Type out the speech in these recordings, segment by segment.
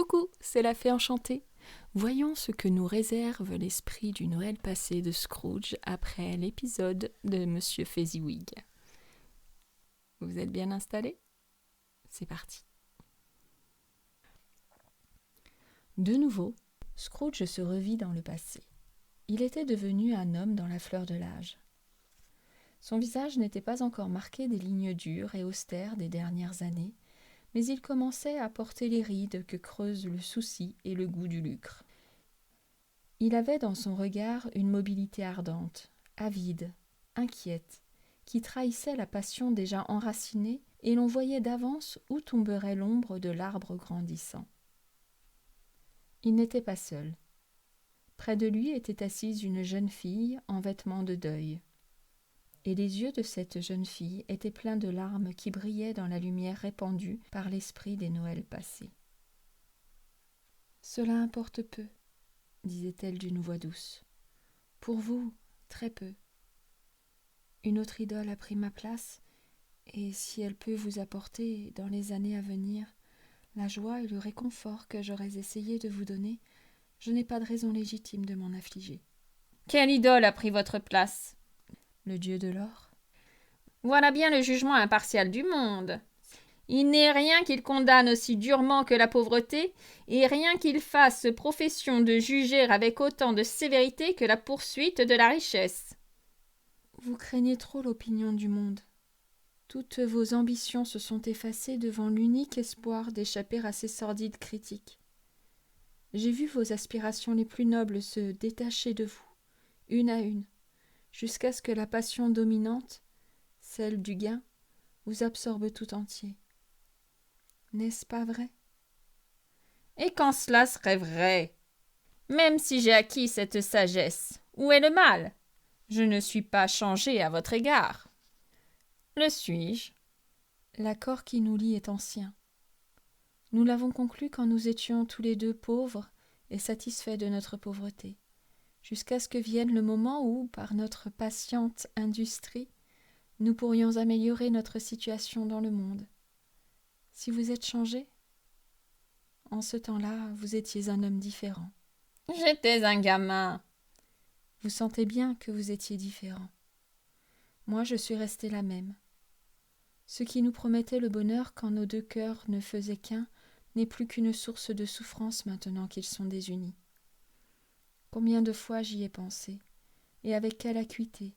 Coucou, c'est la Fée enchantée. Voyons ce que nous réserve l'esprit du Noël passé de Scrooge après l'épisode de Monsieur Fezziwig. Vous êtes bien installés ? C'est parti. De nouveau, Scrooge se revit dans le passé. Il était devenu un homme dans la fleur de l'âge. Son visage n'était pas encore marqué des lignes dures et austères des dernières années, mais il commençait à porter les rides que creusent le souci et le goût du lucre. Il avait dans son regard une mobilité ardente, avide, inquiète, qui trahissait la passion déjà enracinée, et l'on voyait d'avance où tomberait l'ombre de l'arbre grandissant. Il n'était pas seul. Près de lui était assise une jeune fille en vêtements de deuil. Et les yeux de cette jeune fille étaient pleins de larmes qui brillaient dans la lumière répandue par l'esprit des Noëls passés. « Cela importe peu, » disait-elle d'une voix douce. « Pour vous, très peu. Une autre idole a pris ma place, et si elle peut vous apporter, dans les années à venir, la joie et le réconfort que j'aurais essayé de vous donner, je n'ai pas de raison légitime de m'en affliger. »« Quelle idole a pris votre place ? » ?»« Le dieu de l'or. » »« Voilà bien le jugement impartial du monde. Il n'est rien qu'il condamne aussi durement que la pauvreté, et rien qu'il fasse profession de juger avec autant de sévérité que la poursuite de la richesse. » »« Vous craignez trop l'opinion du monde. Toutes vos ambitions se sont effacées devant l'unique espoir d'échapper à ces sordides critiques. J'ai vu vos aspirations les plus nobles se détacher de vous, une à une, jusqu'à ce que la passion dominante, celle du gain, vous absorbe tout entier. N'est-ce pas vrai ? Et quand cela serait vrai, même si j'ai acquis cette sagesse, où est le mal ? Je ne suis pas changé à votre égard. Le suis-je ? L'accord qui nous lie est ancien. Nous l'avons conclu quand nous étions tous les deux pauvres et satisfaits de notre pauvreté, jusqu'à ce que vienne le moment où, par notre patiente industrie, nous pourrions améliorer notre situation dans le monde. Si vous êtes changé, en ce temps-là, vous étiez un homme différent. J'étais un gamin. Vous sentez bien que vous étiez différent. Moi, je suis restée la même. Ce qui nous promettait le bonheur quand nos deux cœurs ne faisaient qu'un n'est plus qu'une source de souffrance maintenant qu'ils sont désunis. Combien de fois j'y ai pensé, et avec quelle acuité.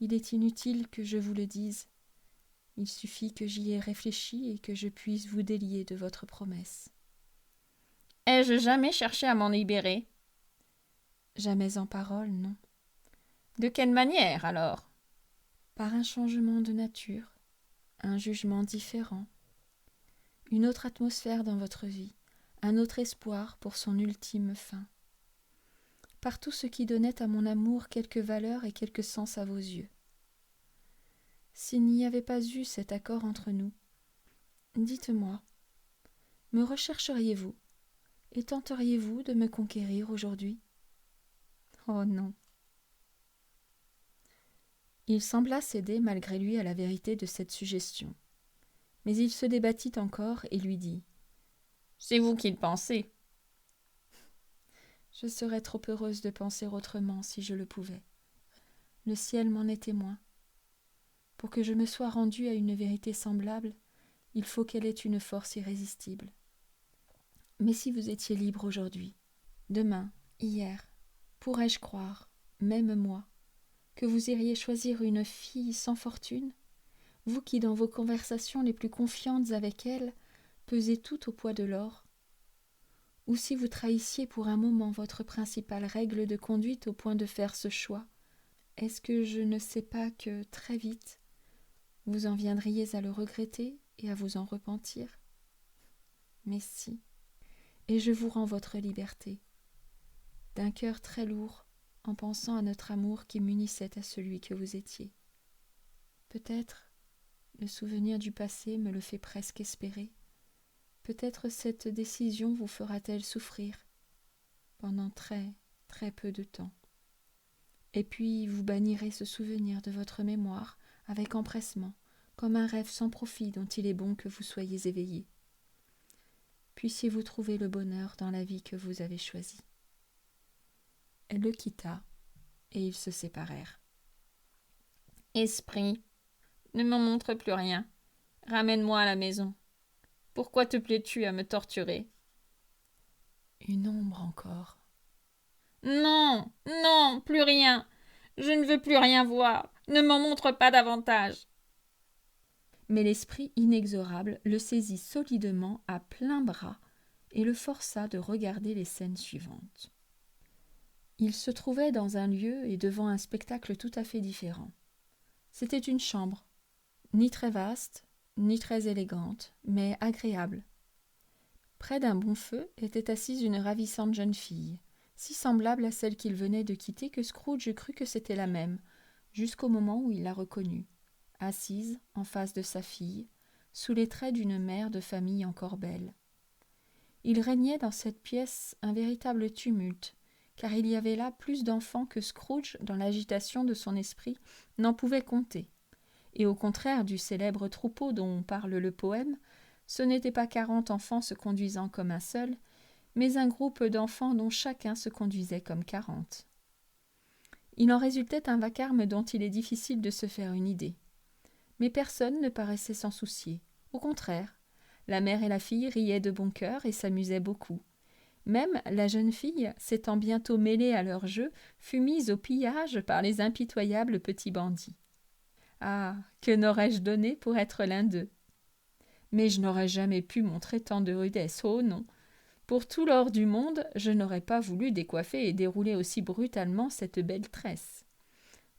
Il est inutile que je vous le dise. Il suffit que j'y ai réfléchi et que je puisse vous délier de votre promesse. Ai-je jamais cherché à m'en libérer ? Jamais en parole, non. De quelle manière, alors ? Par un changement de nature, un jugement différent, une autre atmosphère dans votre vie, un autre espoir pour son ultime fin. Par tout ce qui donnait à mon amour quelque valeur et quelque sens à vos yeux. S'il n'y avait pas eu cet accord entre nous, dites-moi, me rechercheriez-vous et tenteriez-vous de me conquérir aujourd'hui ? Oh non. Il sembla céder malgré lui à la vérité de cette suggestion. Mais il se débattit encore et lui dit : « C'est vous qui le pensez. » Je serais trop heureuse de penser autrement si je le pouvais. Le ciel m'en est témoin. Pour que je me sois rendue à une vérité semblable, il faut qu'elle ait une force irrésistible. Mais si vous étiez libre aujourd'hui, demain, hier, pourrais-je croire, même moi, que vous iriez choisir une fille sans fortune, vous qui, dans vos conversations les plus confiantes avec elle, pesez tout au poids de l'or ? Ou si vous trahissiez pour un moment votre principale règle de conduite au point de faire ce choix, est-ce que je ne sais pas que, très vite, vous en viendriez à le regretter et à vous en repentir ? Mais si, et je vous rends votre liberté, d'un cœur très lourd, en pensant à notre amour qui m'unissait à celui que vous étiez. Peut-être, le souvenir du passé me le fait presque espérer, peut-être cette décision vous fera-t-elle souffrir, pendant très, très peu de temps. Et puis vous bannirez ce souvenir de votre mémoire avec empressement, comme un rêve sans profit dont il est bon que vous soyez éveillé. puissiez-vous trouver le bonheur dans la vie que vous avez choisie. » Elle le quitta, et ils se séparèrent. « Esprit, ne m'en montre plus rien. Ramène-moi à la maison. Pourquoi te plais-tu à me torturer ?»« Une ombre encore. »« Non, non, plus rien. Je ne veux plus rien voir. Ne m'en montre pas davantage. » Mais l'esprit inexorable le saisit solidement à plein bras et le força de regarder les scènes suivantes. Il se trouvait dans un lieu et devant un spectacle tout à fait différent. C'était une chambre, ni très vaste, ni très élégante, mais agréable. Près d'un bon feu était assise une ravissante jeune fille, si semblable à celle qu'il venait de quitter que Scrooge crut que c'était la même, jusqu'au moment où il la reconnut, assise en face de sa fille, sous les traits d'une mère de famille encore belle. Il régnait dans cette pièce un véritable tumulte, car il y avait là plus d'enfants que Scrooge, dans l'agitation de son esprit, n'en pouvait compter. Et au contraire du célèbre troupeau dont parle le poème, ce n'était pas 40 enfants se conduisant comme un seul, mais un groupe d'enfants dont chacun se conduisait comme 40. Il en résultait un vacarme dont il est difficile de se faire une idée. Mais personne ne paraissait s'en soucier. Au contraire, la mère et la fille riaient de bon cœur et s'amusaient beaucoup. Même la jeune fille, s'étant bientôt mêlée à leur jeu, fut mise au pillage par les impitoyables petits bandits. Ah, que n'aurais-je donné pour être l'un d'eux? Mais je n'aurais jamais pu montrer tant de rudesse, oh non! Pour tout l'or du monde, je n'aurais pas voulu décoiffer et dérouler aussi brutalement cette belle tresse.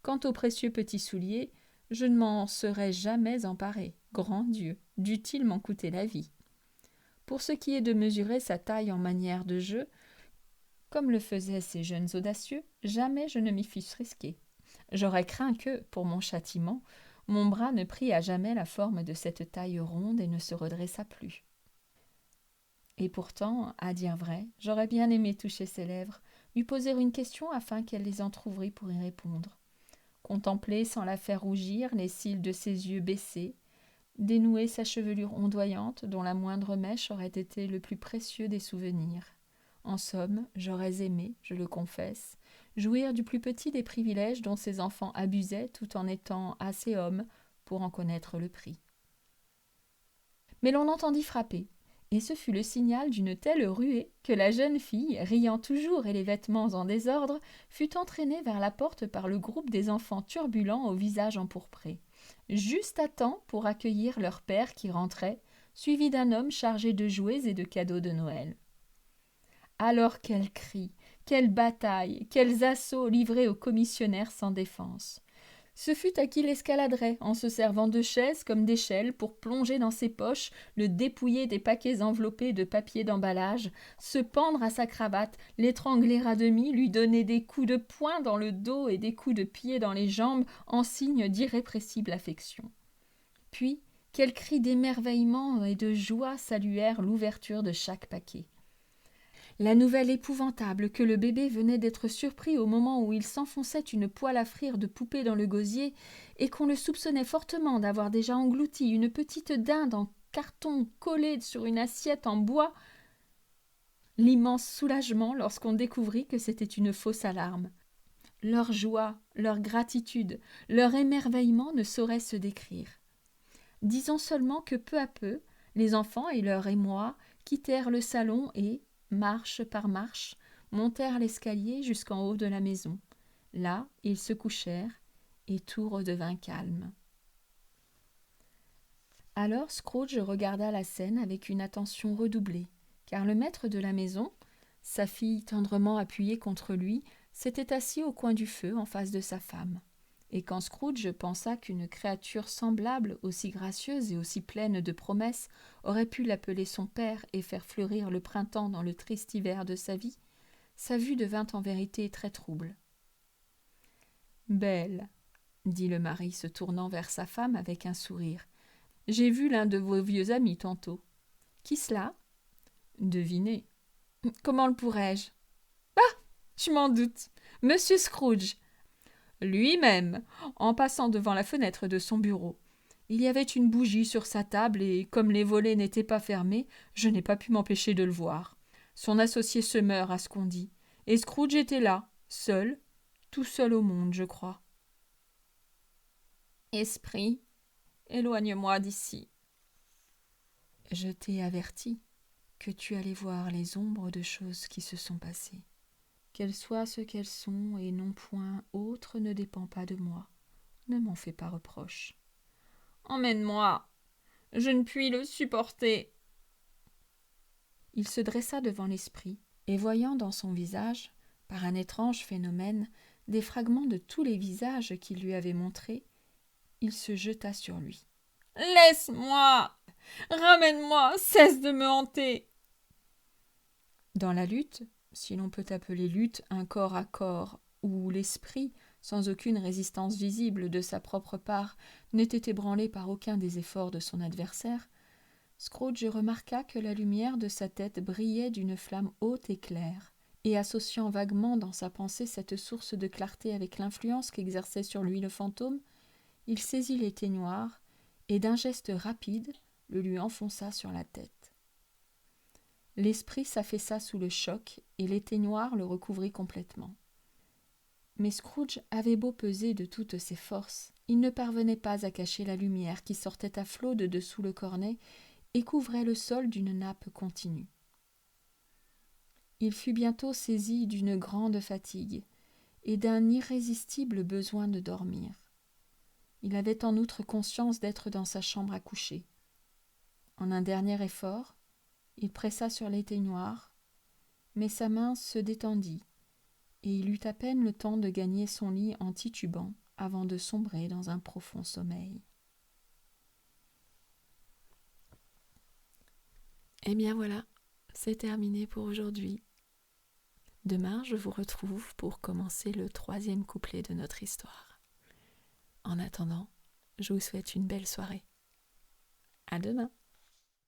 Quant aux précieux petits souliers, je ne m'en serais jamais emparé. Grand Dieu, dût-il m'en coûter la vie? Pour ce qui est de mesurer sa taille en manière de jeu, comme le faisaient ces jeunes audacieux, jamais je ne m'y fusse risqué. J'aurais craint que, pour mon châtiment, mon bras ne prît à jamais la forme de cette taille ronde et ne se redressât plus. Et pourtant, à dire vrai, j'aurais bien aimé toucher ses lèvres, lui poser une question afin qu'elle les entr'ouvrît pour y répondre. Contempler sans la faire rougir les cils de ses yeux baissés, dénouer sa chevelure ondoyante dont la moindre mèche aurait été le plus précieux des souvenirs. En somme, j'aurais aimé, je le confesse, jouir du plus petit des privilèges dont ces enfants abusaient tout en étant assez hommes pour en connaître le prix. Mais l'on entendit frapper, et ce fut le signal d'une telle ruée que la jeune fille, riant toujours et les vêtements en désordre, fut entraînée vers la porte par le groupe des enfants turbulents au visage empourpré, juste à temps pour accueillir leur père qui rentrait, suivi d'un homme chargé de jouets et de cadeaux de Noël. Alors quels cris, quelles batailles, quels assauts livrés aux commissionnaires sans défense! Ce fut à qui l'escaladerait, en se servant de chaises comme d'échelles pour plonger dans ses poches, le dépouiller des paquets enveloppés de papier d'emballage, se pendre à sa cravate, l'étrangler à demi, lui donner des coups de poing dans le dos et des coups de pied dans les jambes en signe d'irrépressible affection. Puis, quels cris d'émerveillement et de joie saluèrent l'ouverture de chaque paquet. La nouvelle épouvantable que le bébé venait d'être surpris au moment où il s'enfonçait une poêle à frire de poupée dans le gosier et qu'on le soupçonnait fortement d'avoir déjà englouti une petite dinde en carton collée sur une assiette en bois, l'immense soulagement lorsqu'on découvrit que c'était une fausse alarme. Leur joie, leur gratitude, leur émerveillement ne sauraient se décrire. Disons seulement que peu à peu, les enfants et leur émoi quittèrent le salon et, marche par marche, montèrent l'escalier jusqu'en haut de la maison. Là, ils se couchèrent, et tout redevint calme. Alors Scrooge regarda la scène avec une attention redoublée, car le maître de la maison, sa fille tendrement appuyée contre lui, s'était assis au coin du feu en face de sa femme. Et quand Scrooge pensa qu'une créature semblable, aussi gracieuse et aussi pleine de promesses, aurait pu l'appeler son père et faire fleurir le printemps dans le triste hiver de sa vie, sa vue devint en vérité très trouble. « Belle, » dit le mari se tournant vers sa femme avec un sourire, « j'ai vu l'un de vos vieux amis tantôt. »« Qui cela ?»« Devinez. »« Comment le pourrais-je ?»« Ah, je m'en doute. Monsieur Scrooge. » Lui-même, en passant devant la fenêtre de son bureau. Il y avait une bougie sur sa table et, comme les volets n'étaient pas fermés, je n'ai pas pu m'empêcher de le voir. Son associé se meurt, à ce qu'on dit. Et Scrooge était là, seul, tout seul au monde, je crois. Esprit, éloigne-moi d'ici. Je t'ai averti que tu allais voir les ombres de choses qui se sont passées. Qu'elles soient ce qu'elles sont et non point autre ne dépend pas de moi. Ne m'en fais pas reproche. Emmène-moi. Je ne puis le supporter. Il se dressa devant l'esprit, et voyant dans son visage, par un étrange phénomène, des fragments de tous les visages qu'il lui avait montrés, il se jeta sur lui. « Laisse-moi. Ramène-moi. Cesse de me hanter. » Dans la lutte, si l'on peut appeler lutte un corps à corps, où l'esprit, sans aucune résistance visible de sa propre part, n'était ébranlé par aucun des efforts de son adversaire, Scrooge remarqua que la lumière de sa tête brillait d'une flamme haute et claire, et associant vaguement dans sa pensée cette source de clarté avec l'influence qu'exerçait sur lui le fantôme, il saisit l'éteignoir et d'un geste rapide le lui enfonça sur la tête. L'esprit s'affaissa sous le choc et l'éteignoir le recouvrit complètement. Mais Scrooge avait beau peser de toutes ses forces, il ne parvenait pas à cacher la lumière qui sortait à flots de dessous le cornet et couvrait le sol d'une nappe continue. Il fut bientôt saisi d'une grande fatigue et d'un irrésistible besoin de dormir. Il avait en outre conscience d'être dans sa chambre à coucher. En un dernier effort, il pressa sur l'éteignoir, mais sa main se détendit, et il eut à peine le temps de gagner son lit en titubant avant de sombrer dans un profond sommeil. Eh bien voilà, c'est terminé pour aujourd'hui. Demain, je vous retrouve pour commencer le 3e couplet de notre histoire. En attendant, je vous souhaite une belle soirée. À demain.